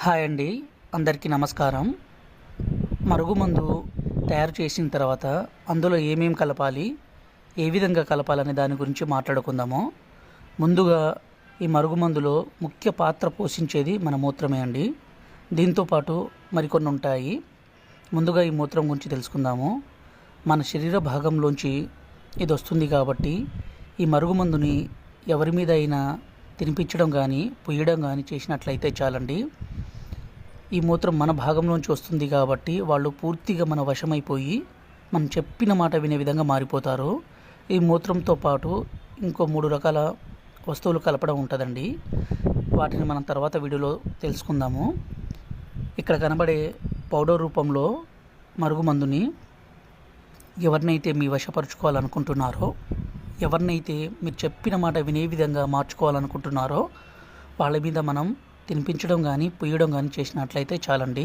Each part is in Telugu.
హాయ్ అండి, అందరికీ నమస్కారం. మరుగుమందు తయారు చేసిన తర్వాత అందులో ఏమేమి కలపాలి, ఏ విధంగా కలపాలనే దాని గురించి మాట్లాడుకుందాము. ముందుగా ఈ మరుగుమందులో ముఖ్య పాత్ర పోషించేది మన మూత్రమే అండి. దీంతోపాటు మరికొన్ని ఉంటాయి. ముందుగా ఈ మూత్రం గురించి తెలుసుకుందాము. మన శరీర భాగంలోంచి ఇది వస్తుంది కాబట్టి ఈ మరుగుమందుని ఎవరి మీద అయినా తినిపించడం కానీ పుయ్యడం కానీ చేసినట్లయితే చాలండి. ఈ మూత్రం మన భాగంలోంచి వస్తుంది కాబట్టి వాళ్ళు పూర్తిగా మన వశమైపోయి మనం చెప్పిన మాట వినే విధంగా మారిపోతారు. ఈ మూత్రంతో పాటు ఇంకో 3 రకాల వస్తువులు కలపడం ఉంటుందండి. వాటిని మనం తర్వాత వీడియోలో తెలుసుకుందాము. ఇక్కడ కనబడే పౌడర్ రూపంలో మరుగుమందుని ఎవరినైతే మీ వశపరుచుకోవాలనుకుంటున్నారో, ఎవరినైతే మీరు చెప్పిన మాట వినే విధంగా మార్చుకోవాలనుకుంటున్నారో వాళ్ళ మీద మనం తినిపించడం కానీ పుయ్యడం కానీ చేసినట్లయితే చాలండి.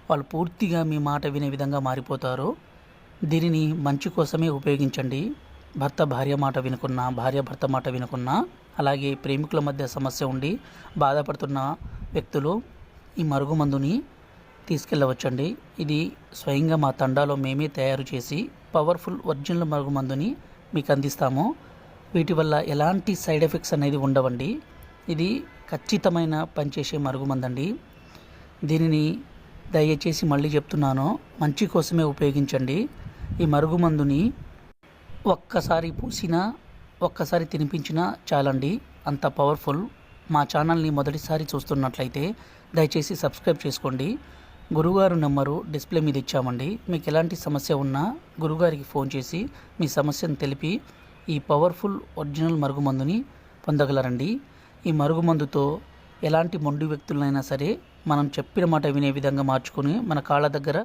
వాళ్ళు పూర్తిగా మీ మాట వినే విధంగా మారిపోతారు. దీనిని మంచి కోసమే ఉపయోగించండి. భర్త భార్య మాట వినుకున్నా, భార్య భర్త మాట వినుకున్నా, అలాగే ప్రేమికుల మధ్య సమస్య ఉండి బాధపడుతున్న వ్యక్తులు ఈ మరుగుమందుని తీసుకెళ్ళవచ్చండి. ఇది స్వయంగా మా తండాలో మేమే తయారు చేసి పవర్ఫుల్ ఒరిజినల్ మరుగుమందుని మీకు అందిస్తాము. వీటి వల్ల ఎలాంటి సైడ్ ఎఫెక్ట్స్ అనేది ఉండవండి. ఇది ఖచ్చితమైన పనిచేసే మరుగుమందండి. దీనిని దయచేసి మళ్ళీ చెప్తున్నాను, మంచి కోసమే ఉపయోగించండి. ఈ మరుగుమందుని ఒక్కసారి పూసినా, ఒక్కసారి తినిపించినా చాలండి, అంత పవర్ఫుల్. మా ఛానల్ని మొదటిసారి చూస్తున్నట్లయితే దయచేసి సబ్స్క్రైబ్ చేసుకోండి. గురుగారు నెంబరు డిస్ప్లే మీద ఇచ్చామండి. మీకు ఎలాంటి సమస్య ఉన్నా గురుగారికి ఫోన్ చేసి మీ సమస్యను తెలిపి ఈ పవర్ఫుల్ ఒరిజినల్ మరుగుమందుని పొందగలరండి. ఈ మరుగుమందుతో ఎలాంటి మొండి వ్యక్తులైనా సరే మనం చెప్పిన మాట వినే విధంగా మార్చుకొని మన కాళ్ళ దగ్గర